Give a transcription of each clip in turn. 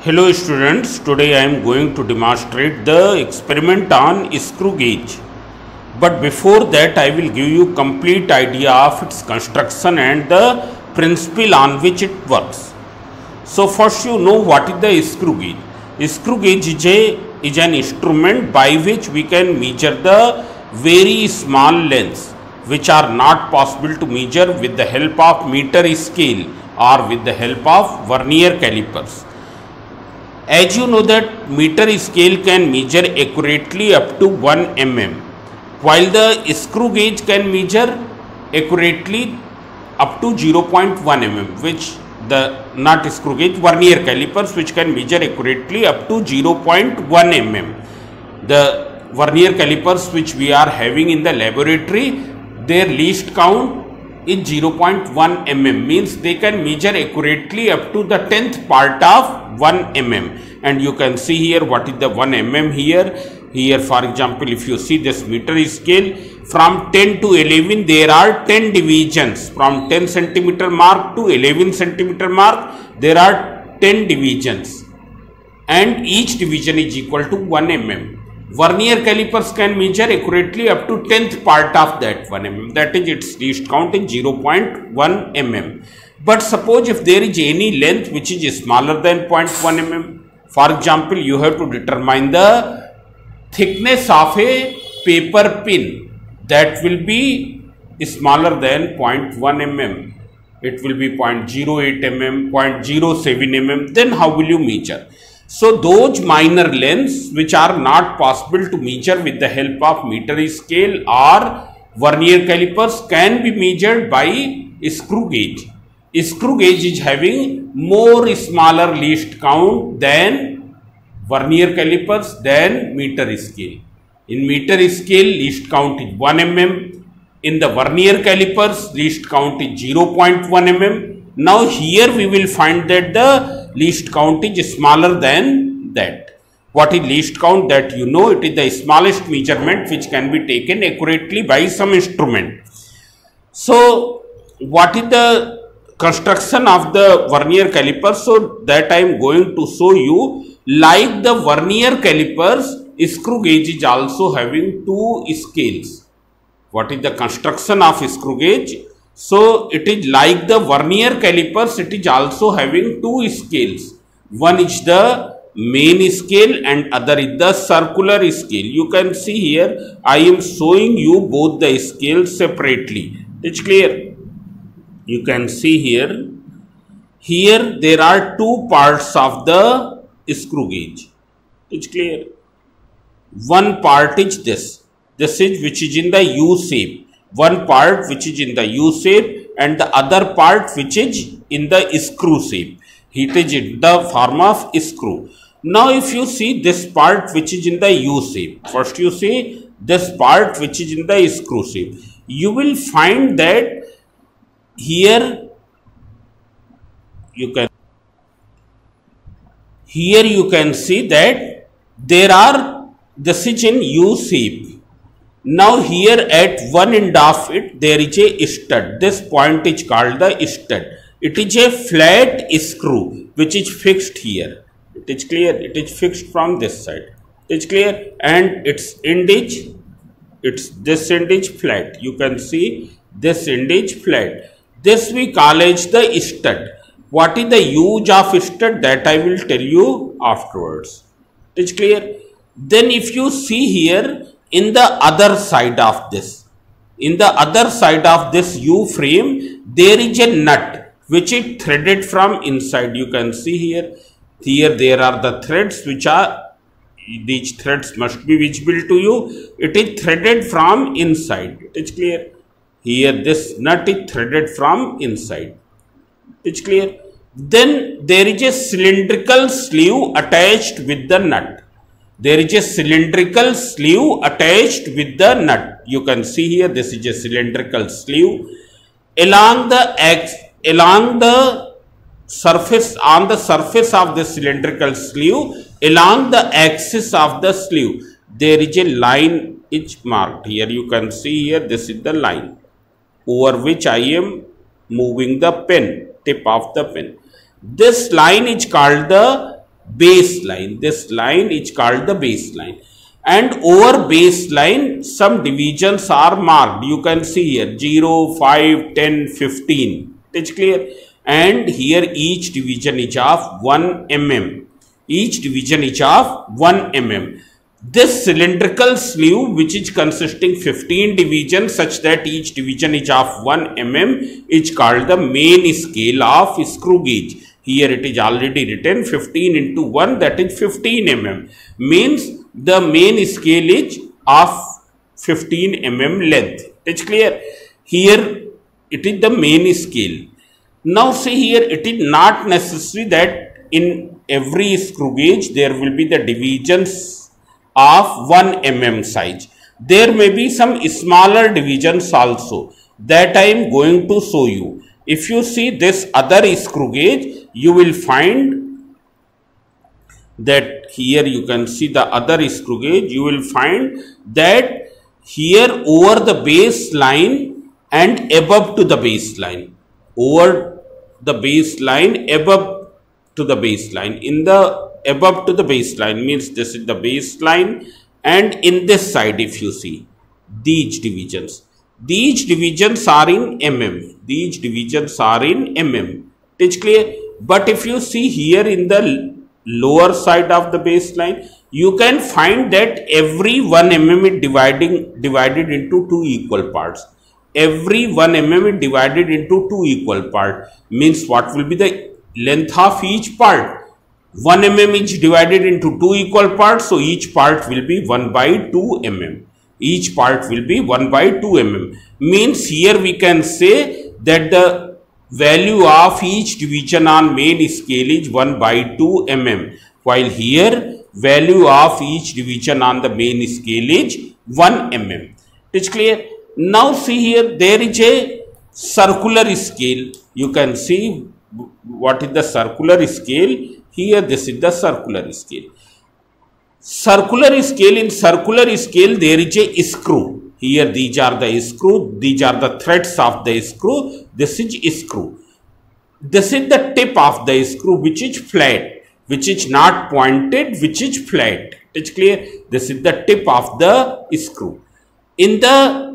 Hello students, today I am going to demonstrate the experiment on screw gauge. But before that I will give you complete idea of its construction and the principle on which it works. So first you know what is the screw gauge. Screw gauge is an instrument by which we can measure the very small lengths which are not possible to measure with the help of meter scale or with the help of vernier calipers. As you know that meter scale can measure accurately up to 1 mm, while the screw gauge can measure accurately up to 0.1 mm, which the not screw gauge, vernier calipers which can measure accurately up to 0.1 mm. The vernier calipers which we are having in the laboratory, their least count is 0.1 mm, means they can measure accurately up to the 10th part of 1 mm. And you can see here what is the 1 mm here. For example, if you see this meter scale, from 10 to 11 there are 10 divisions. From 10 centimeter mark to 11 centimeter mark there are 10 divisions, and each division is equal to 1 mm. Vernier calipers can measure accurately up to 10th part of that 1 mm, that is its least count is 0.1 mm. But suppose if there is any length which is smaller than 0.1 mm, for example, you have to determine the thickness of a paper pin that will be smaller than 0.1 mm. It will be 0.08 mm, 0.07 mm. Then how will you measure? So those minor lengths which are not possible to measure with the help of meter scale or vernier calipers can be measured by screw gauge. Screw gauge is having more smaller least count than vernier calipers than meter scale. In meter scale least count is 1 mm. In the vernier calipers least count is 0.1 mm. Now here we will find that the least count is smaller than that. What is least count? That you know, it is the smallest measurement which can be taken accurately by some instrument. So what is the construction of the vernier caliper? So that I am going to show you. Like the vernier calipers, screw gauge is also having two scales. What is the construction of screw gauge? So it is like the vernier calipers, it is also having two scales. One is the main scale and other is the circular scale. You can see here, I am showing you both the scales separately. It's clear? You can see here, there are two parts of the screw gauge. It's clear? One part is this is which is in the U shape. One part which is in the U shape and the other part which is in the screw shape. It is in the form of screw. Now if you see this part which is in the U shape, first you see this part which is in the screw shape, you will find that here you can see that there are, this is in U shape. Now here at one end of it there is a stud. This point is called the stud. It is a flat screw which is fixed here. It is clear? It is fixed from this side. It is clear? And its end is, this end is flat. You can see this end is flat. This we call as the stud. What is the use of stud? That I will tell you afterwards. It is clear? Then if you see here, in the other side of this, U frame, there is a nut which is threaded from inside. You can see here there are the threads which are, these threads must be visible to you. It is threaded from inside. It is clear? Here this nut is threaded from inside. It's clear? Then there is a cylindrical sleeve attached with the nut. There is a cylindrical sleeve attached with the nut. You can see here this is a cylindrical sleeve. On the surface of the cylindrical sleeve, along the axis of the sleeve, there is a line is marked. Here you can see here this is the line over which I am moving the pen, tip of the pen. This line is called the baseline. This line is called the baseline. And over baseline, some divisions are marked. You can see here 0, 5, 10, 15. It's clear. And here each division is of 1 mm. Each division is of 1 mm. This cylindrical sleeve, which is consisting 15 divisions such that each division is of 1 mm, is called the main scale of screw gauge. Here it is already written 15 into 1, that is 15 mm. Means the main scale is of 15 mm length. It's clear. Here it is the main scale. Now see here, it is not necessary that in every screw gauge there will be the divisions of 1 mm size. There may be some smaller divisions also that I am going to show you. If you see this other screw gauge, you will find that here you can see the other screw gauge. You will find that here over the baseline and above to the baseline, over the baseline, above to the baseline, in the above to the baseline means this is the baseline, and in this side if you see these divisions are in mm. These divisions are in mm. It's clear. But if you see here in the lower side of the baseline, you can find that every 1 mm is divided into 2 equal parts. Every 1 mm is divided into 2 equal parts. Means what will be the length of each part? 1 mm is divided into 2 equal parts, so each part will be 1 by 2 mm. Each part will be 1 by 2 mm. Means here we can say that the value of each division on main scale is 1 by 2 mm. While here value of each division on the main scale is 1 mm. It's clear. Now see here, there is a circular scale. You can see what is the circular scale. Here this is the circular scale. Circular scale, in circular scale there is a screw. Here these are the screw, these are the threads of the screw, this is screw. This is the tip of the screw which is flat, which is not pointed, which is flat. It's clear. This is the tip of the screw. In the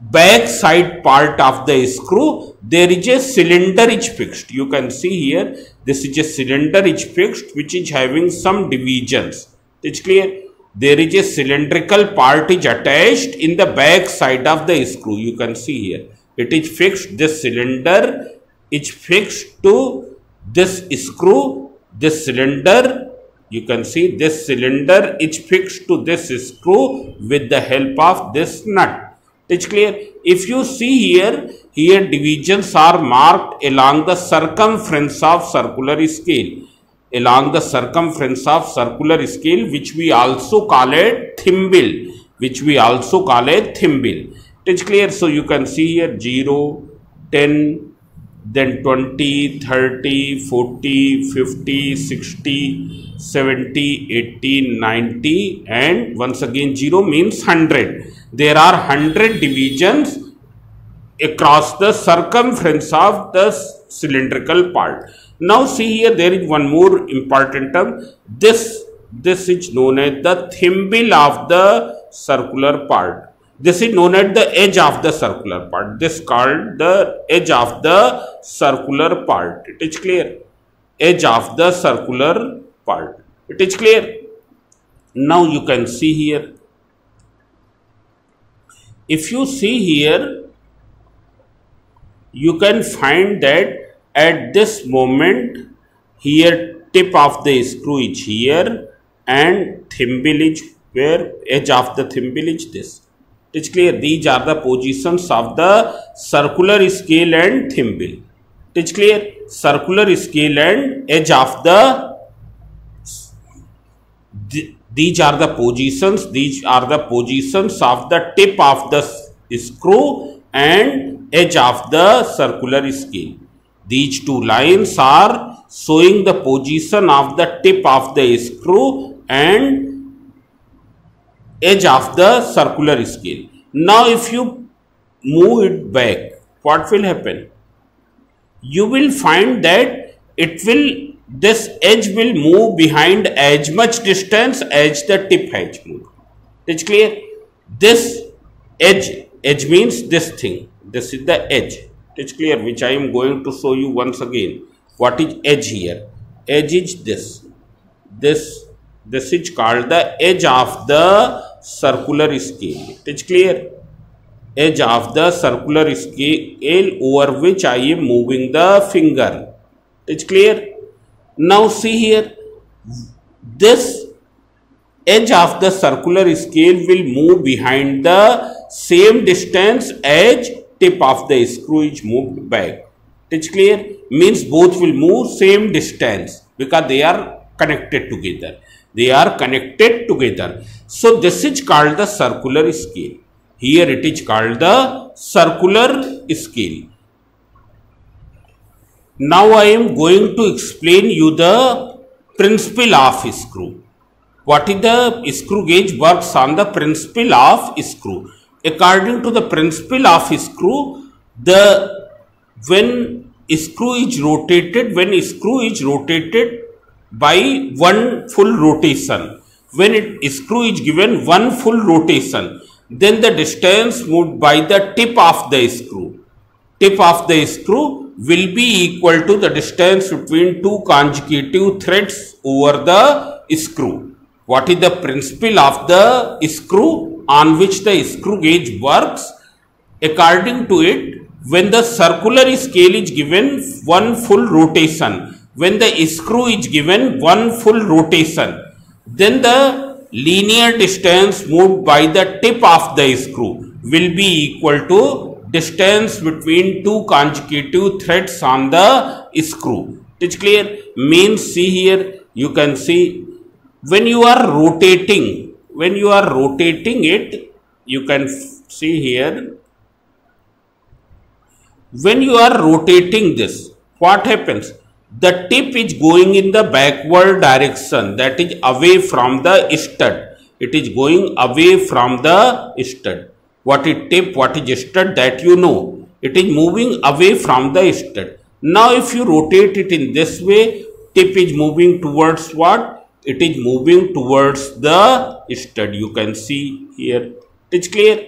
back side part of the screw, there is a cylinder is fixed. You can see here, this is a cylinder is fixed which is having some divisions. It's clear. There is a cylindrical part is attached in the back side of the screw. You can see here, it is fixed. This cylinder is fixed to this screw. This cylinder, you can see this cylinder is fixed to this screw with the help of this nut. It's clear. If you see here, divisions are marked along the circumference of circular scale. Along the circumference of circular scale, which we also call it thimble. It's clear. So you can see here 0, 10, then 20, 30, 40, 50, 60, 70, 80, 90, and once again 0 means 100. There are 100 divisions across the circumference of the cylindrical part. Now see here, there is one more important term. This is known as the thimble of the circular part. This is known as the edge of the circular part. This is called the edge of the circular part. It is clear. Edge of the circular part. It is clear. Now you can see here. If you see here, you can find that at this moment, here tip of the screw is here and thimble is where, edge of the thimble is this. It's clear. These are the positions of the circular scale and thimble. It's clear. Circular scale and edge of these are the positions. These are the positions of the tip of the screw and edge of the circular scale. These two lines are showing the position of the tip of the screw and edge of the circular scale. Now if you move it back, what will happen? You will find that it will this edge will move behind as much distance as the tip has moved. It's clear? This edge means this thing. This is the edge. It's clear, which I am going to show you once again. What is edge here? Edge is this. This is called the edge of the circular scale. It's clear? Edge of the circular scale over which I am moving the finger. It's clear? Now see here, this edge of the circular scale will move behind the same distance as tip of the screw is moved back. It's clear? Means both will move same distance because they are connected together. They are connected together. So this is called the circular scale. Here it is called the circular scale. Now I am going to explain you the principle of screw. What is the screw gauge works on the principle of screw. According to the principle of screw, when screw is rotated by one full rotation, when screw is given one full rotation, then the distance moved by the tip of the screw will be equal to the distance between two consecutive threads over the screw. What is the principle of the screw on which the screw gauge works? According to it, when the circular scale is given one full rotation, when the screw is given one full rotation, then the linear distance moved by the tip of the screw will be equal to distance between two consecutive threads on the screw. It's clear? Means see here, you can see when you are rotating it, you can see here, when you are rotating this, what happens? The tip is going in the backward direction, that is away from the stud. It is going away from the stud. What is tip, what is stud, that you know. It is moving away from the stud. Now if you rotate it in this way, tip is moving towards what? It is moving towards the stud. You can see here. It's clear?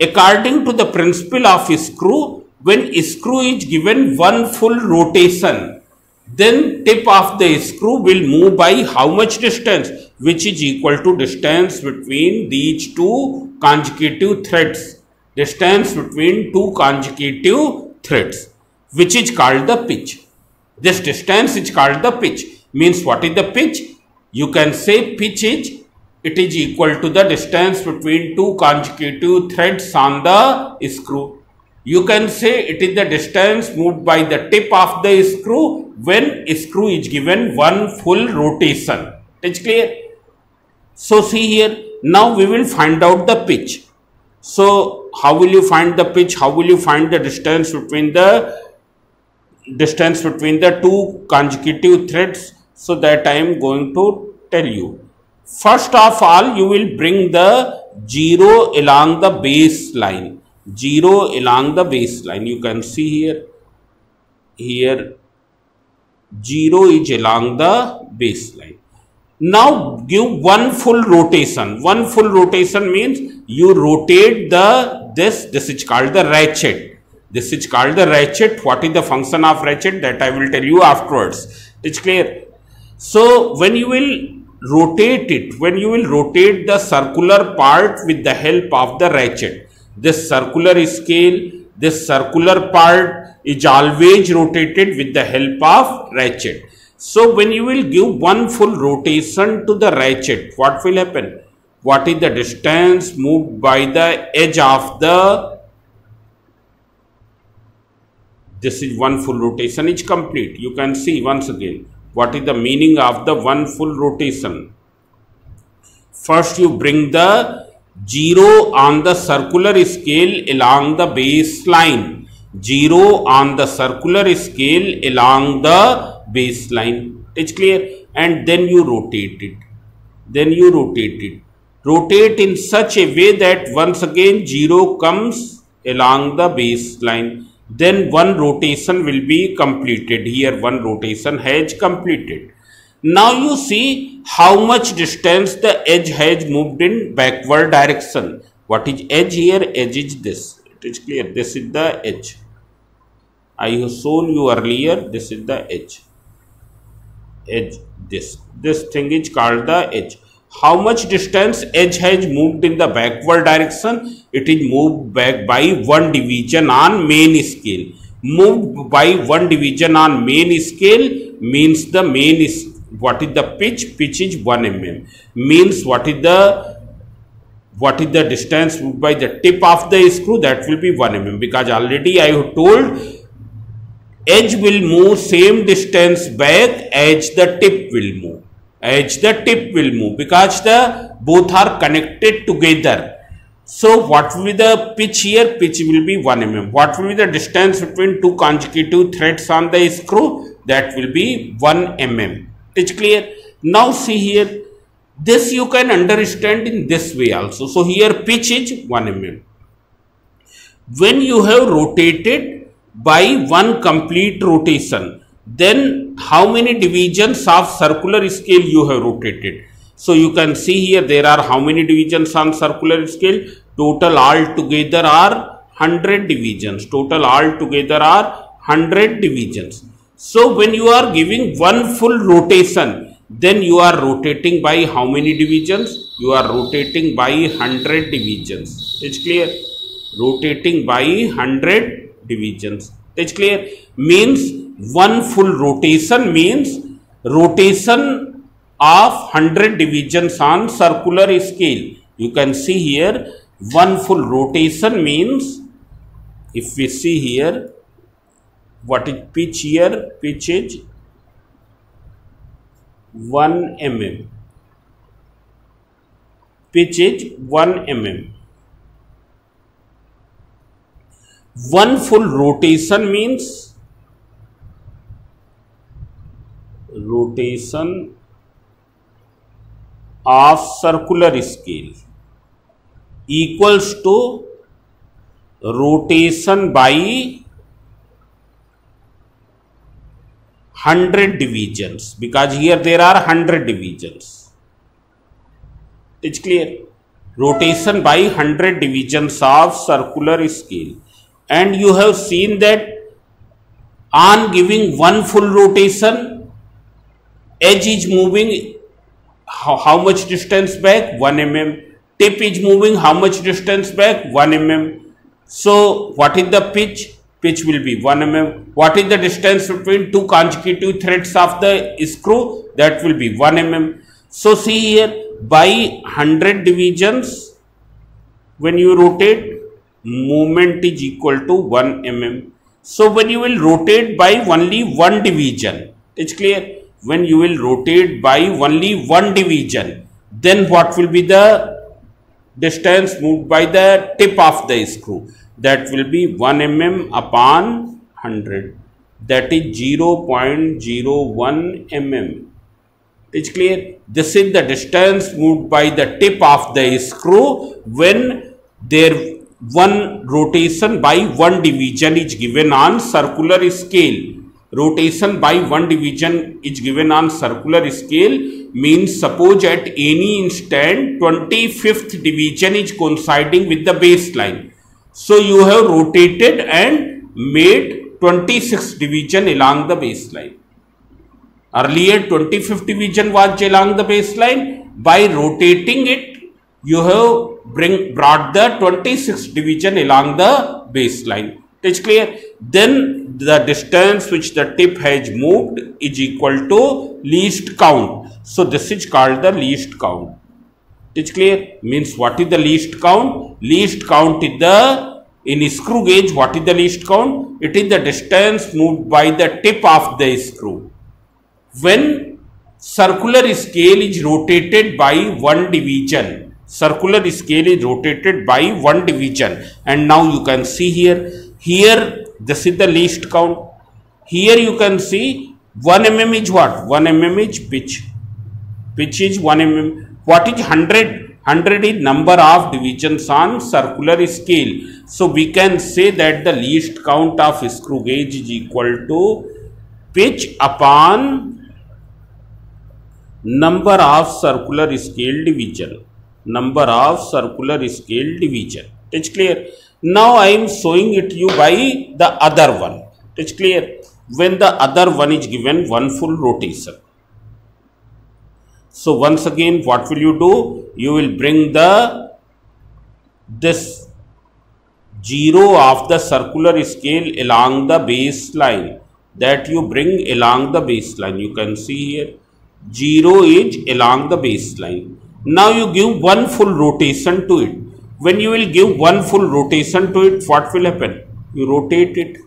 According to the principle of screw, when screw is given one full rotation, then tip of the screw will move by how much distance? Which is equal to distance between these two consecutive threads. Distance between two consecutive threads, which is called the pitch. This distance is called the pitch. Means what is the pitch? You can say pitch is, it is equal to the distance between two consecutive threads on the screw. You can say it is the distance moved by the tip of the screw when screw is given one full rotation. It's clear? So see here, now we will find out the pitch. So how will you find the pitch? How will you find the distance between the two consecutive threads? So that I am going to tell you. First of all, you will bring the 0 along the baseline. 0 along the baseline. You can see here 0 is along the baseline. Now give one full rotation. One full rotation means you rotate this is called the ratchet. This is called the ratchet. What is the function of ratchet? That I will tell you afterwards. It's clear? So when you will rotate it, when you will rotate the circular part with the help of the ratchet, this circular scale, this circular part is always rotated with the help of ratchet. So when you will give one full rotation to the ratchet, what will happen? What is the distance moved by the edge of this is one full rotation is complete. You can see once again. What is the meaning of the one full rotation? First you bring the 0 on the circular scale along the baseline. 0 on the circular scale along the baseline. It's clear? And then you rotate it. Rotate in such a way that once again 0 comes along the baseline. then one rotation will be completed. Here one rotation has completed. Now you see how much distance the edge has moved in backward direction. What is edge here? Edge is this. It is clear. This is the edge. I have shown you earlier. This is the edge. Edge. This thing is called the edge. How much distance edge has moved in the backward direction? It is moved back by one division on main scale. Moved by one division on main scale means the main is what is the pitch? Pitch is 1 mm. Means what is the distance moved by the tip of the screw? That will be 1 mm, because already I have told edge will move same distance back as the tip will move. As the tip will move, because the both are connected together. So what will be the pitch here? Pitch will be 1 mm. What will be the distance between two consecutive threads on the screw? That will be 1 mm. It's clear. Now see here, this you can understand in this way also. So here pitch is 1 mm. When you have rotated by one complete rotation, then how many divisions of circular scale you have rotated? So you can see here there are how many divisions on circular scale? Total altogether are 100 divisions. Total altogether are 100 divisions. So when you are giving one full rotation, then you are rotating by how many divisions? You are rotating by 100 divisions. It's clear? Rotating by 100 divisions. It's clear? Means one full rotation means rotation of 100 divisions on circular scale. You can see here one full rotation means, if we see here, what is pitch here? Pitch is 1 mm. Pitch is 1 mm. One full rotation means rotation of circular scale equals to rotation by 100 divisions, because here there are 100 divisions. It's clear? Rotation by 100 divisions of circular scale. And you have seen that on giving one full rotation, edge is moving how much distance back? 1 mm. Tip is moving how much distance back? 1 mm. So what is the pitch? Pitch will be 1 mm. What is the distance between two consecutive threads of the screw? That will be 1 mm. So see here, by 100 divisions, when you rotate, movement is equal to 1 mm. So when you will rotate by only one division, it's clear? When you will rotate by only one division, then what will be the distance moved by the tip of the screw? That will be 1 mm upon 100. That is 0.01 mm. It's clear? This is the distance moved by the tip of the screw when there one rotation by one division is given on circular scale. Rotation by one division is given on circular scale means, suppose at any instant 25th division is coinciding with the baseline. So you have rotated and made 26th division along the baseline. Earlier 25th division was along the baseline. By rotating it, you have brought the 26th division along the baseline. It's clear? Then the distance which the tip has moved is equal to least count. So this is called the least count. It's clear? Means what is the least count? Least count is the, in screw gauge, what is the least count? It is the distance moved by the tip of the screw. When circular scale is rotated by one division, circular scale is rotated by one division, and now you can see here this is the least count. Here you can see 1 mm is what? 1 mm is pitch. Pitch is 1 mm. What is 100? 100 is number of divisions on circular scale. So we can say that the least count of screw gauge is equal to pitch upon number of circular scale division. Number of circular scale division. It's clear. Now I am showing it you by the other one. It's clear. When the other one is given one full rotation. So once again, what will you do? You will bring this 0 of the circular scale along the baseline. That you bring along the baseline. You can see here 0 is along the baseline. Now you give one full rotation to it. When you will give one full rotation to it, what will happen? You rotate it.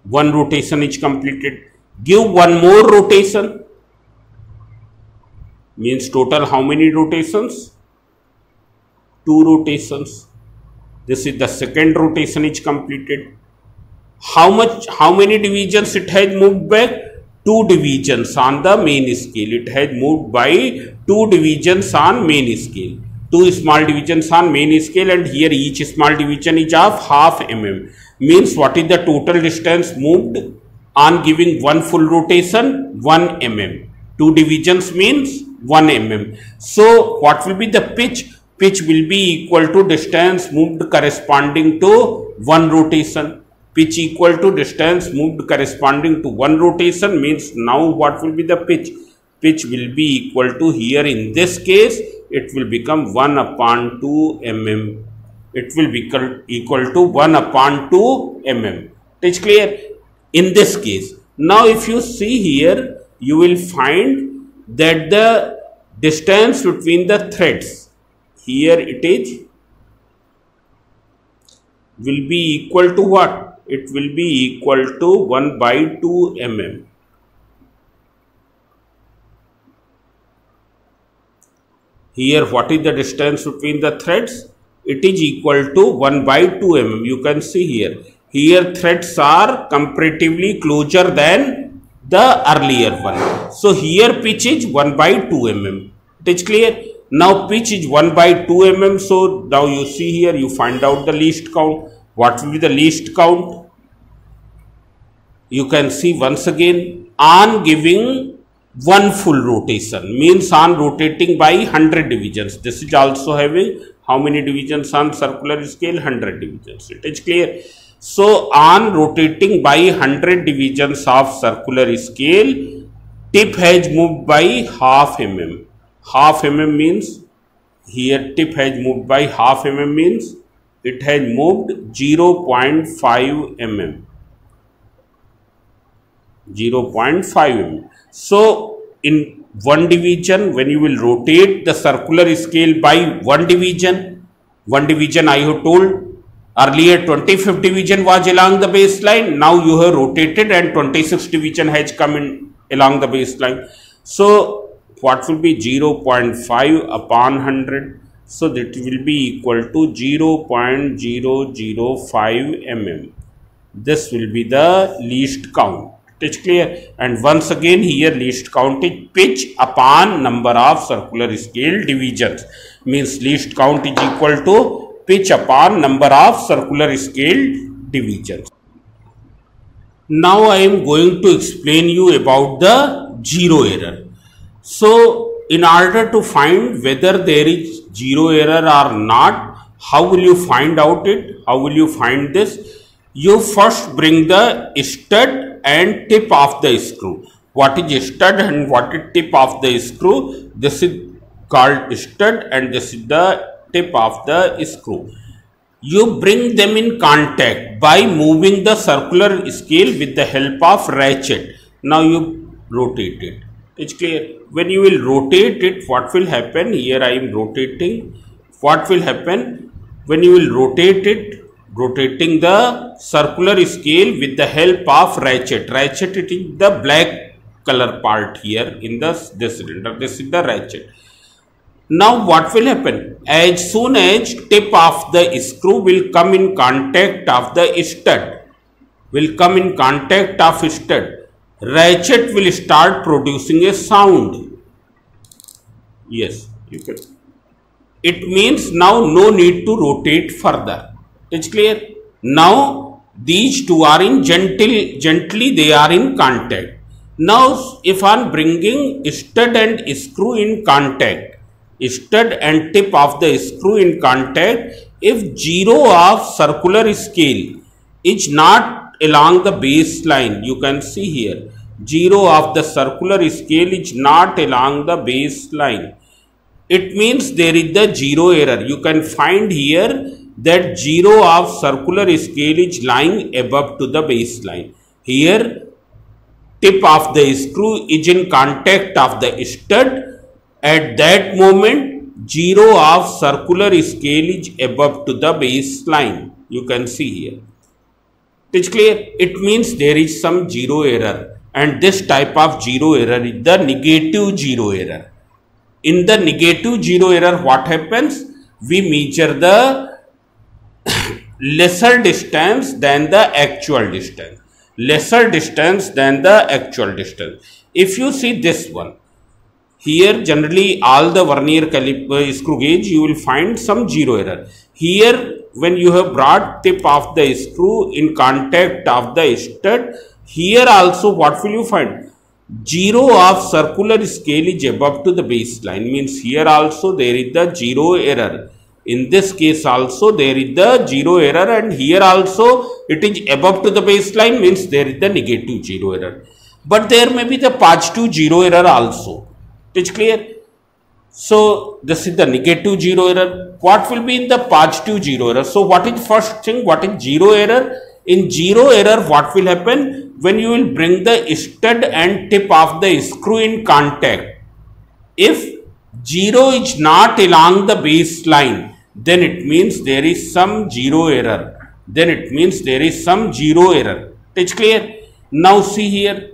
One rotation is completed. Give one more rotation. Means total how many rotations? 2 rotations. This is the second rotation is completed. How many divisions it has moved back? 2 divisions on the main scale. It has moved by 2 divisions on main scale. 2 small divisions on main scale, and here each small division is of half mm. Means what is the total distance moved on giving one full rotation? 1 mm. 2 divisions means 1 mm. So what will be the pitch? Pitch will be equal to distance moved corresponding to 1 rotation. Pitch equal to distance moved corresponding to 1 rotation means now what will be the pitch? Pitch will be equal to, here in this case it will become 1 upon 2 mm. It will be equal to 1 upon 2 mm. It's clear in this case. Now if you see here, you will find that the distance between the threads, here it is, will be equal to what? It will be equal to 1 by 2 mm. Here what is the distance between the threads? It is equal to 1 by 2 mm. You can see here. Here threads are comparatively closer than the earlier one. So here pitch is 1 by 2 mm. It is clear. Now pitch is 1 by 2 mm. So now you see here, you find out the least count. What will be the least count? You can see once again, on giving one full rotation, means on rotating by 100 divisions. This is also having how many divisions on circular scale? 100 divisions. It is clear. So on rotating by 100 divisions of circular scale, tip has moved by half mm. Half mm means, here tip has moved by half mm means it has moved 0.5 mm. 0.5 mm. So in one division, when you will rotate the circular scale by one division I have told earlier 25th division was along the baseline. Now you have rotated and 26th division has come in along the baseline. So what will be 0.5 upon 100? So that will be equal to 0.005 mm. This will be the least count. It is clear. And once again here least count is pitch upon number of circular scale divisions. Means least count is equal to pitch upon number of circular scale divisions. Now I am going to explain you about the zero error. So in order to find whether there is zero error or not, how will you find out it? How will you find this? You first bring the stud and tip of the screw. What is stud and what is tip of the screw? This is called stud and this is the tip of the screw. You bring them in contact by moving the circular scale with the help of ratchet. Now you rotate it. It's clear. When you will rotate it, what will happen? Here I am rotating. What will happen? When you will rotate it, rotating the circular scale with the help of ratchet. Ratchet, it is the black color part here in this cylinder. This is the ratchet. Now what will happen? As soon as tip of the screw will come in contact of the stud, ratchet will start producing a sound. Yes, you can. It means now no need to rotate further. It's clear. Now these two are in gently they are in contact. Now if I am bringing stud and screw in contact, stud and tip of the screw in contact, if zero of circular scale is not along the baseline, you can see here, zero of the circular scale is not along the baseline. It means there is the zero error. You can find here that zero of circular scale is lying above to the baseline. Here tip of the screw is in contact of the stud. At that moment zero of circular scale is above to the baseline. You can see here. It is clear. It means there is some zero error, and this type of zero error is the negative zero error. In the negative zero error, what happens? We measure the lesser distance than the actual distance. Lesser distance than the actual distance. If you see this one, here generally all the vernier caliper screw gauge, you will find some zero error. Here when you have brought tip of the screw in contact of the stud, here also what will you find? Zero of circular scale is above to the baseline, means here also there is the zero error. In this case also there is the zero error, and here also it is above to the baseline, means there is the negative zero error. But there may be the positive zero error also. It is clear? So this is the negative zero error. What will be in the positive zero error? So what is first thing? What is zero error? In zero error, what will happen? When you will bring the stud and tip of the screw in contact, if zero is not along the baseline, then it means there is some zero error. Then it means there is some zero error. It's clear? Now see here.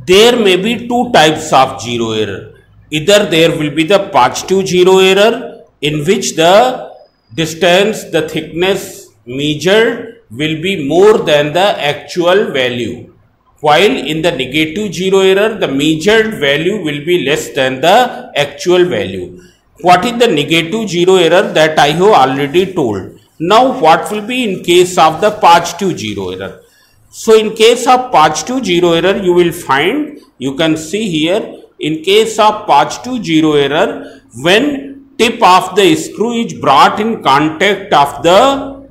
There may be two types of zero error. Either there will be the positive zero error, in which the distance, the thickness measured will be more than the actual value, while in the negative zero error the measured value will be less than the actual value. What is the negative zero error? That I have already told. Now what will be in case of the positive zero error? So in case of positive zero error, you will find, you can see here, in case of positive zero error, when tip of the screw is brought in contact of the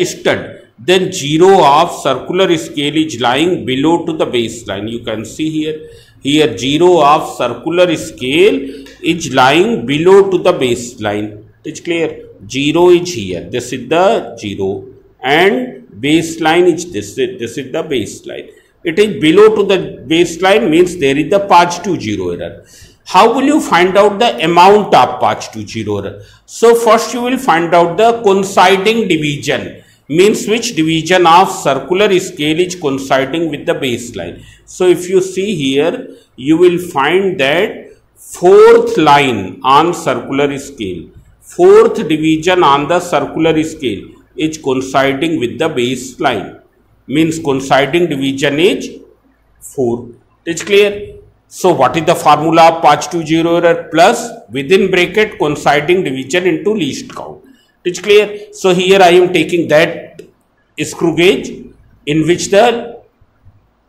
stud, then zero of circular scale is lying below to the baseline. You can see here zero of circular scale is lying below to the baseline. It's clear? Zero is here. This is the zero, and baseline is this is the baseline. It is below to the baseline, means there is the positive zero error. How will you find out the amount of positive zero error? So first you will find out the coinciding division, means which division of circular scale is coinciding with the baseline. So if you see here, you will find that fourth line on circular scale, fourth division on the circular scale is coinciding with the baseline, means coinciding division is 4. It's clear? So what is the formula of positive zero error? Plus within bracket coinciding division into least count. It's clear? So here I am taking that screw gauge in which there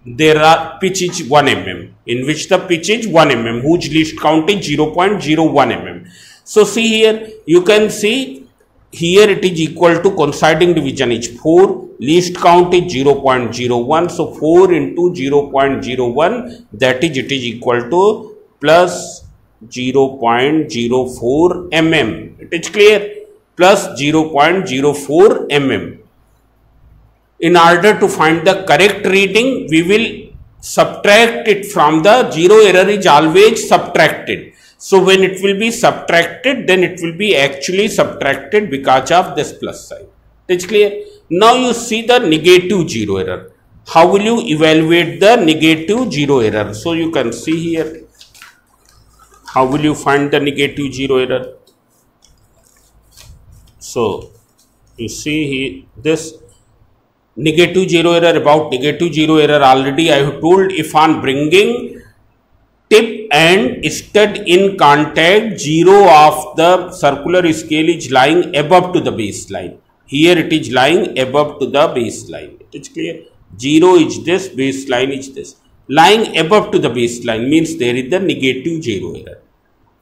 are pitch is 1 mm, in which the pitch is 1 mm, whose least count is 0.01 mm. So see here, you can see here it is equal to coinciding division is 4, least count is 0.01. So 4 into 0.01, that is it is equal to plus 0.04 mm. It is clear? Plus 0.04 mm. In order to find the correct reading, we will subtract it from the zero error is always subtracted. So when it will be subtracted, then it will be actually subtracted because of this plus sign. It's clear? Now you see the negative zero error. How will you evaluate the negative zero error? So you can see here. How will you find the negative zero error? So you see here this. Negative zero error. About negative zero error already I have told. If on bringing tip and stud in contact, zero of the circular scale is lying above to the baseline. Here it is lying above to the baseline. It is clear. Zero is this, baseline is this. Lying above to the baseline means there is the negative zero error.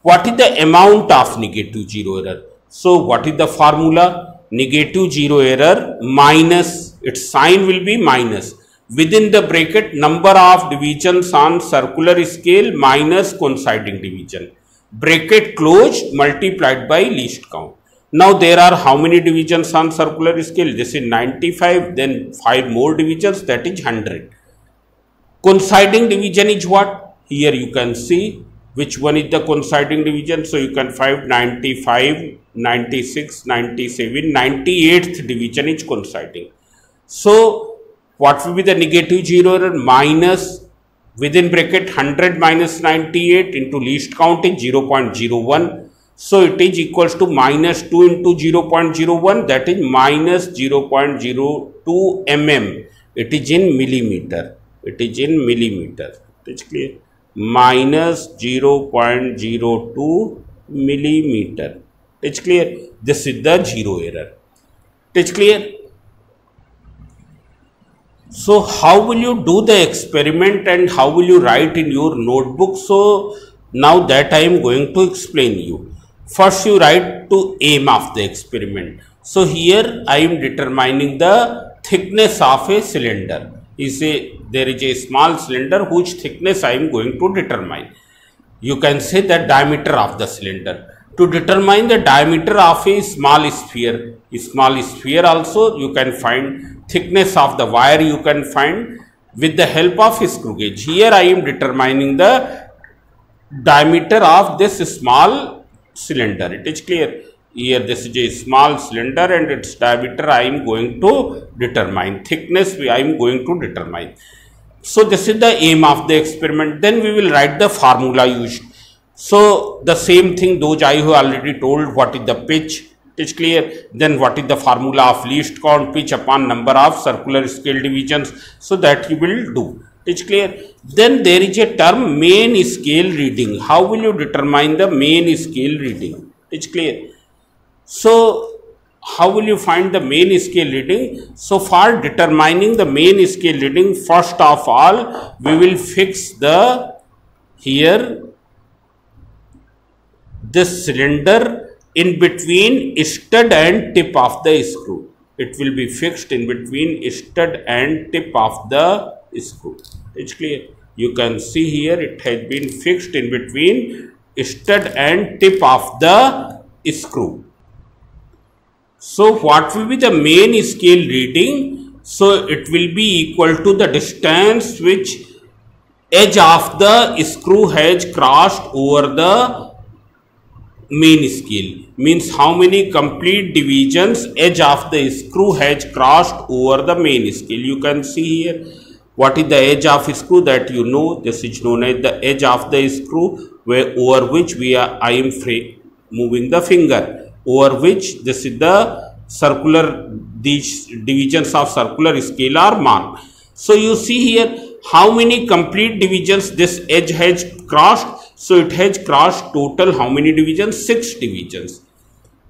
What is the amount of negative zero error? So what is the formula? Negative zero error minus, its sign will be minus. Within the bracket, number of divisions on circular scale minus coinciding division. Bracket closed multiplied by least count. Now there are how many divisions on circular scale? This is 95, then 5 more divisions, that is 100. Coinciding division is what? Here you can see which one is the coinciding division. So you can find 95, 96, 97, 98th division is coinciding. So what will be the negative zero error? Minus, within bracket 100 minus 98 into least count is 0.01. So it is equals to minus 2 into 0.01, that is minus 0.02 mm. It is in millimeter. It is in millimeter. It is clear. Minus 0.02 millimeter. It is clear. This is the zero error. It is clear. So how will you do the experiment and how will you write in your notebook? So now that I am going to explain you. First you write to aim of the experiment. So here I am determining the thickness of a cylinder. There is a small cylinder whose thickness I am going to determine. You can say the diameter of the cylinder. To determine the diameter of a small sphere also you can find thickness of the wire, you can find with the help of screw gauge. Here I am determining the diameter of this small cylinder. It is clear. Here this is a small cylinder and its diameter I am going to determine. Thickness I am going to determine. So this is the aim of the experiment. Then we will write the formula used. So the same thing, those I have already told. What is the pitch? It is clear. Then what is the formula of least count? Pitch upon number of circular scale divisions. So that you will do. It is clear. Then there is a term main scale reading. How will you determine the main scale reading? It is clear. So how will you find the main scale reading? So for determining the main scale reading, first of all we will fix the here this cylinder in between stud and tip of the screw. It will be fixed in between stud and tip of the screw. It's clear. You can see here it has been fixed in between stud and tip of the screw. So what will be the main scale reading? So it will be equal to the distance which edge of the screw has crossed over the main scale. Means how many complete divisions edge of the screw has crossed over the main scale. You can see here what is the edge of screw, that you know. This is known as the edge of the screw, where over which I am moving the finger. Over which this is the circular, these divisions of circular scale are marked. So you see here how many complete divisions this edge has crossed. So it has crossed total how many divisions? 6 divisions.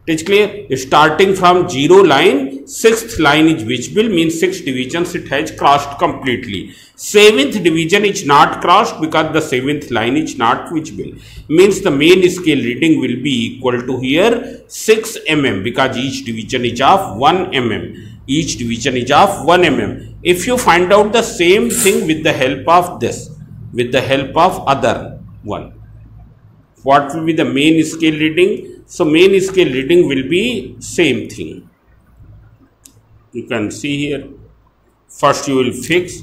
It is clear. Starting from 0 line, 6th line is visible, means 6 divisions it has crossed completely. 7th division is not crossed because the 7th line is not visible. Means the main scale reading will be equal to here 6 mm, because each division is of 1 mm. Each division is of 1 mm. If you find out the same thing with the help of this, with the help of other one, what will be the main scale reading? So main scale reading will be same thing. You can see here. First you will fix.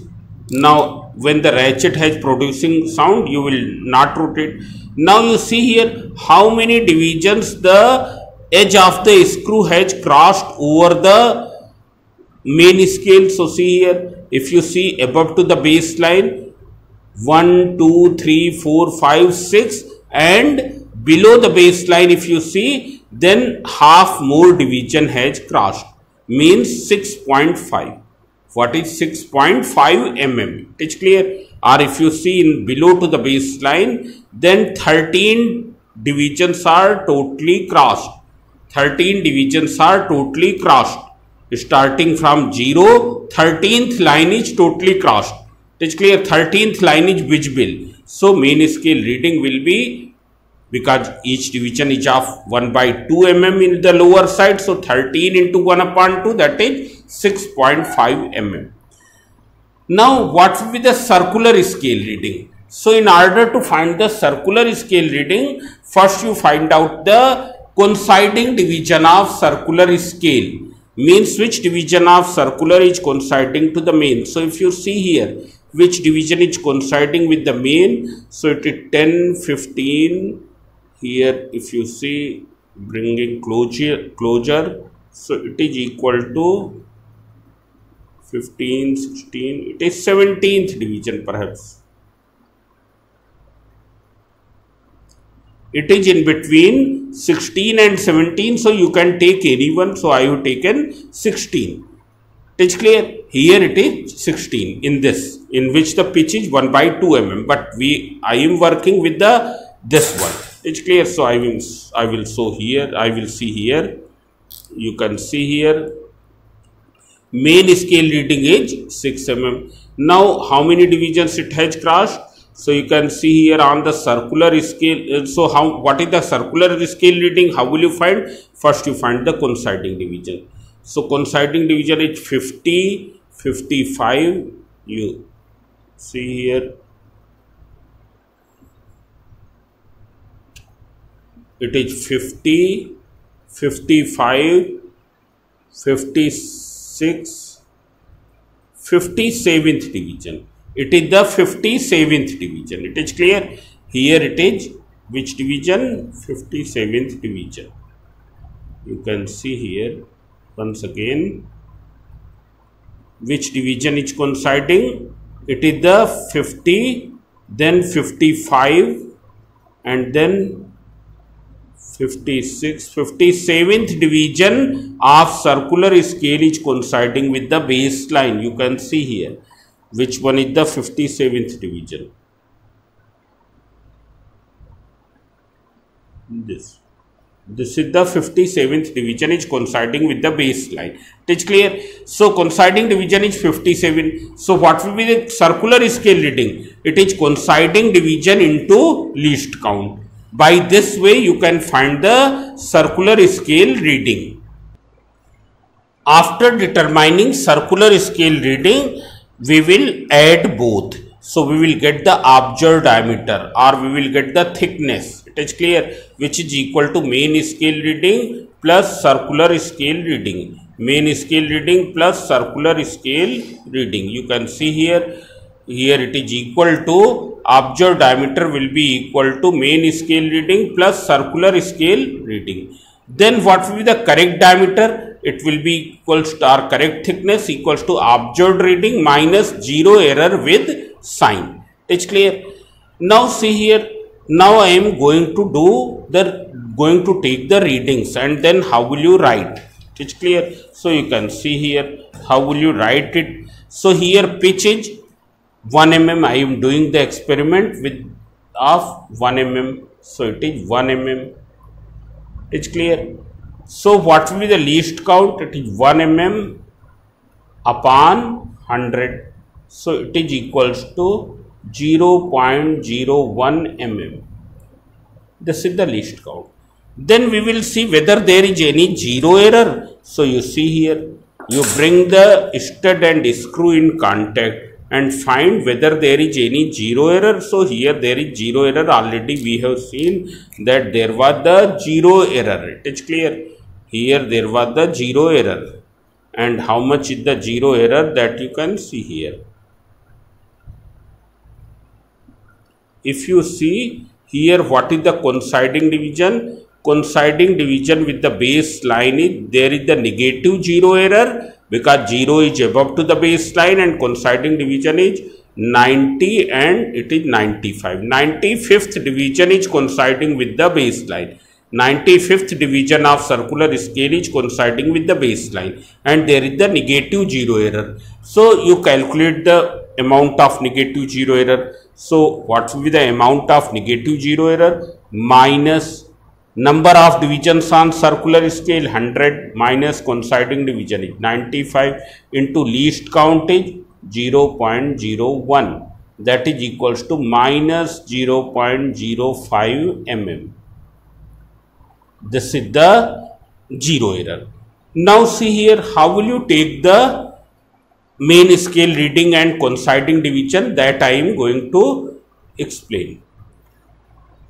Now when the ratchet has producing sound, you will not rotate. Now you see here how many divisions the edge of the screw has crossed over the main scale. So see here, if you see above to the baseline, 1, 2, 3, 4, 5, 6, and below the baseline if you see, then half more division has crossed, means 6.5. what is 6.5 mm. It is clear? Or if you see in below to the baseline, then 13 divisions are totally crossed. 13 divisions are totally crossed. Starting from 0, 13th line is totally crossed. It is clear? 13th line is visible. So main scale reading will be, because each division is of 1/2 mm in the lower side, so 13 into 1/2, that is 6.5 mm. Now, what will be the circular scale reading? So, in order to find the circular scale reading, first you find out the coinciding division of circular scale. Means which division of circular is coinciding to the main. So, if you see here, which division is coinciding with the main, so it is 10, 15, here if you see bringing closure, so it is equal to 15, 16, it is 17th division perhaps. It is in between 16 and 17, so you can take any one. So I have taken 16. It is clear? Here it is 16 in this, in which the pitch is 1/2 mm, but I am working with this one. It's clear? So I will show here, I will see here. You can see here main scale reading is 6 mm. Now how many divisions it has crossed? So you can see here on the circular scale. So what is the circular scale reading? How will you find? First you find the coinciding division. So coinciding division is 50, 55. You see here. It is 50, 55, 56, 57th division. It is the 57th division. It is clear? Here it is which division? 57th division. You can see here once again which division is coinciding. It is the 50, then 55, and then 56, 57th division of circular scale is coinciding with the baseline. You can see here which one is the 57th division. This is the 57th division is coinciding with the baseline. It is clear? So coinciding division is 57. So what will be the circular scale reading? It is coinciding division into least count. By this way you can find the circular scale reading. After determining circular scale reading, we will add both. So we will get the observed diameter, or we will get the thickness. It is clear? Which is equal to main scale reading plus circular scale reading. Main scale reading plus circular scale reading. You can see here it is equal to observed diameter will be equal to main scale reading plus circular scale reading. Then what will be the correct diameter? It will be equals to our correct thickness equals to observed reading minus 0 error with sign. It's clear? Now see here. Now I am going to take the readings, and then how will you write? It's clear? So you can see here how will you write it. So here pitch is 1 mm. I am doing the experiment with of 1 mm. So it is 1 mm. It's clear? So what will be the least count? It is 1 mm upon 100. So it is equals to 0.01 mm. This is the least count. Then we will see whether there is any zero error. So you see here, you bring the stud and screw in contact and find whether there is any zero error. So here there is zero error. Already we have seen that there was the zero error. It is clear? Here there was the zero error. And how much is the zero error? That you can see here. If you see here, what is the coinciding division? Coinciding division with the baseline is there is the negative zero error, because 0 is above to the baseline, and coinciding division is 90 and it is 95. 95th division is coinciding with the baseline. 95th division of circular scale is coinciding with the baseline and there is the negative zero error. So you calculate the amount of negative zero error. So what will be the amount of negative zero error? Minus number of divisions on circular scale 100 minus coinciding division is 95 into least count is 0.01, that is equals to minus 0.05 mm. This is the zero error. Now see here, how will you take the main scale reading and coinciding division, that I am going to explain.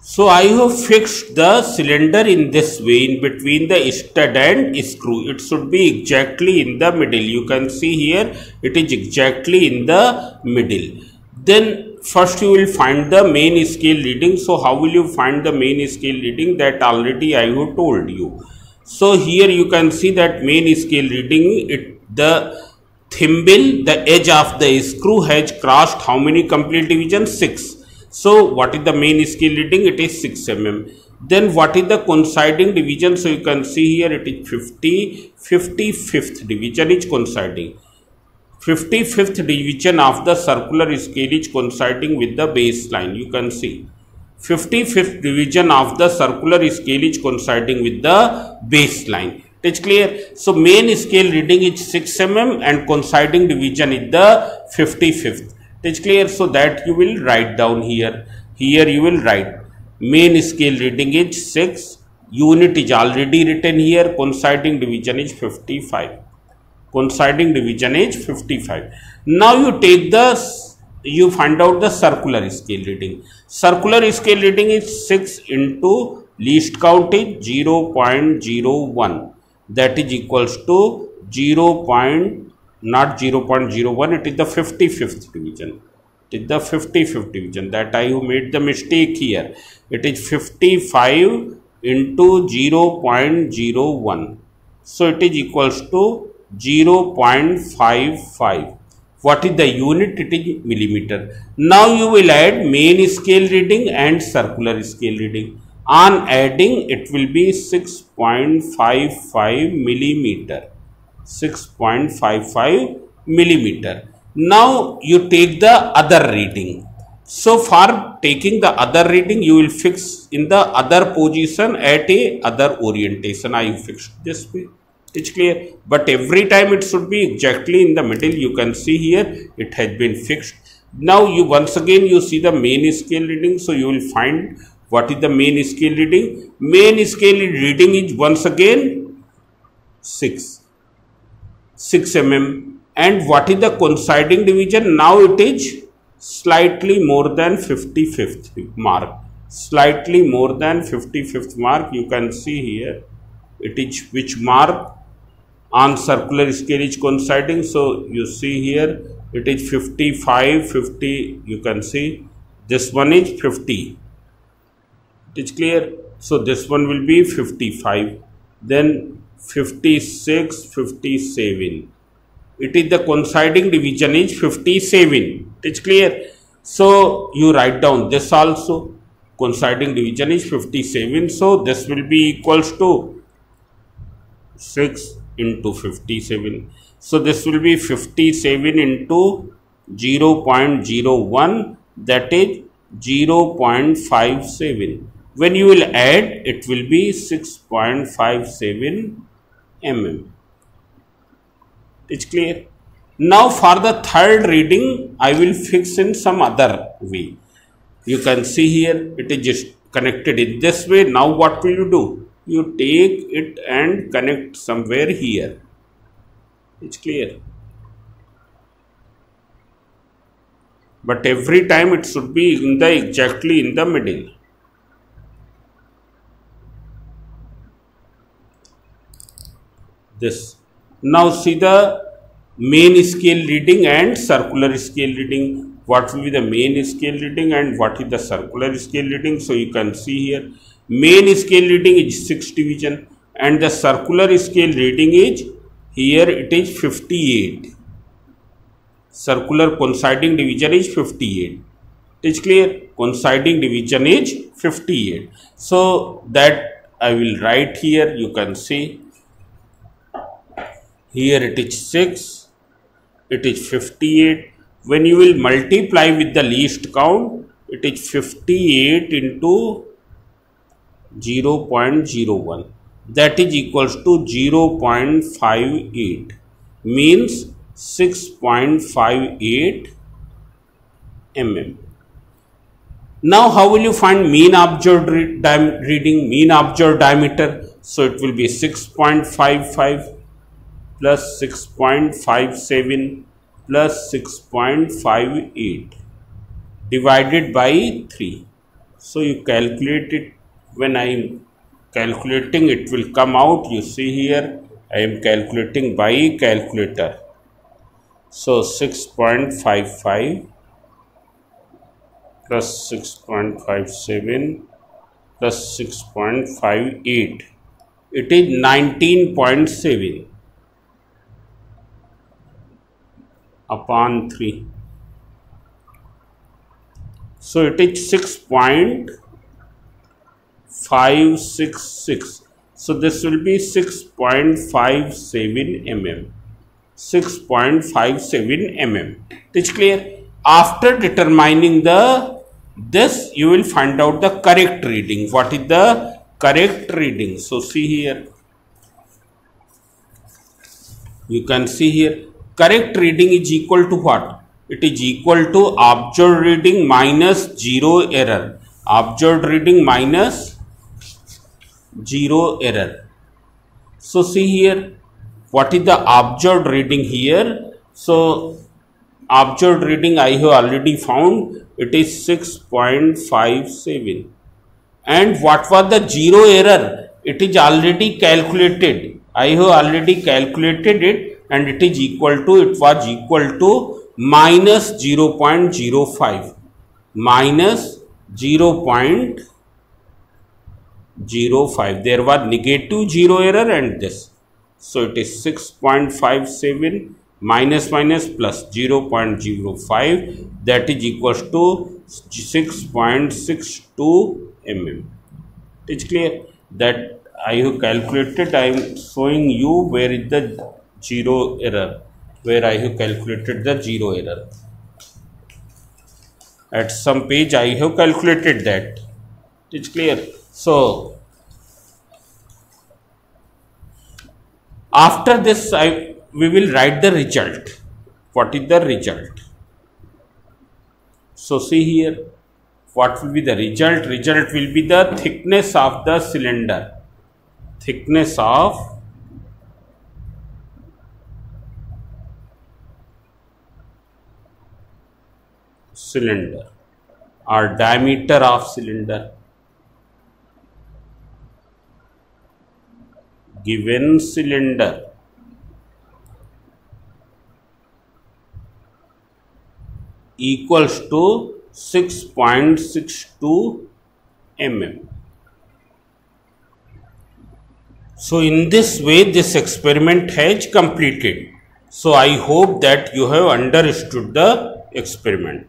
So I have fixed the cylinder in this way in between the stud and screw. It should be exactly in the middle. You can see here it is exactly in the middle. Then first you will find the main scale reading. So how will you find the main scale reading? That already I have told you. So here you can see that main scale reading, the thimble, the edge of the screw has crossed how many complete divisions? 6. So what is the main scale reading? It is 6 mm. Then what is the coinciding division? So you can see here it is 55th division is coinciding. 55th division of the circular scale is coinciding with the baseline. You can see 55th division of the circular scale is coinciding with the baseline. It is clear. So main scale reading is 6 mm and coinciding division is the 55th. It is clear. So that you will write down here. Here you will write main scale reading is 6. Unit is already written here. Coinciding division is 55. Coinciding division is 55. Now you take you find out the circular scale reading. Circular scale reading is 6 into least count is 0.01. That is equals to not 0.01, it is the 55th division. It is the 55th division. That I have made the mistake here. It is 55 into 0.01. So it is equals to 0.55. What is the unit? It is millimeter. Now you will add main scale reading and circular scale reading. On adding, it will be 6.55 millimeter. 6.55 millimeter. Now you take the other reading. So for taking the other reading, you will fix in the other position at a other orientation. I fixed this way. It's clear. But every time it should be exactly in the middle. You can see here it has been fixed. Now you once again you see the main scale reading. So you will find what is the main scale reading. Main scale reading is once again 6 mm. And what is the coinciding division? Now it is slightly more than 55th mark. Slightly more than 55th mark. You can see here it is which mark on circular scale is coinciding. So you see here it is 55, 50. You can see this one is 50. It is clear. So this one will be 55. Then 56, 57. It is the coinciding division is 57. It is clear. So you write down this also. Coinciding division is 57. So this will be equals to 6 into 57. So this will be 57 into 0.01, that is 0.57. When you will add, it will be 6.57 mm. It's clear. Now for the third reading, I will fix in some other way. You can see here it is just connected in this way. Now what will you do? You take it and connect somewhere here. It's clear. But every time it should be exactly in the middle. This. Now see the main scale reading and circular scale reading. What will be the main scale reading and what is the circular scale reading? So you can see here main scale reading is 6 division and the circular scale reading is here it is 58. Circular coinciding division is 58. It is clear. Coinciding division is 58. So that I will write here. You can see here it is 6, it is 58. When you will multiply with the least count, it is 58 into 0.01, that is equals to 0.58, means 6.58 mm. Now how will you find mean observed reading, mean observed diameter? So it will be 6.55 plus 6.57 plus 6.58 divided by 3. So you calculate it. When I am calculating, it will come out. You see here, I am calculating by calculator. So 6.55 plus 6.57 plus 6.58, it is 19.7 upon 3. So it is 6.566. So this will be 6.57 mm. 6.57 mm. It is clear? After determining this, you will find out the correct reading. What is the correct reading? So see here. You can see here. Correct reading is equal to what? It is equal to observed reading minus 0 error. Observed reading minus 0 error. So see here. What is the observed reading here? So observed reading I have already found. It is 6.57. And what was the 0 error? It is already calculated. I have already calculated it, and it is equal to, it was equal to minus 0.05. Minus 0.05. There was negative 0 error and this. So it is 6.57 minus plus 0.05, that is equals to 6.62 mm. It is clear that I have calculated. I am showing you where is the 0 error, where I have calculated the 0 error. At some page I have calculated that. It is clear. So after this we will write the result. What is the result? So see here, what will be the result? Result will be the thickness of the cylinder. Thickness of cylinder or diameter of cylinder. Given cylinder equals to 6.62 mm. So in this way this experiment has completed. So I hope that you have understood the experiment.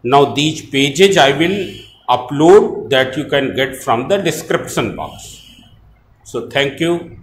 Now these pages I will upload, that you can get from the description box. So thank you.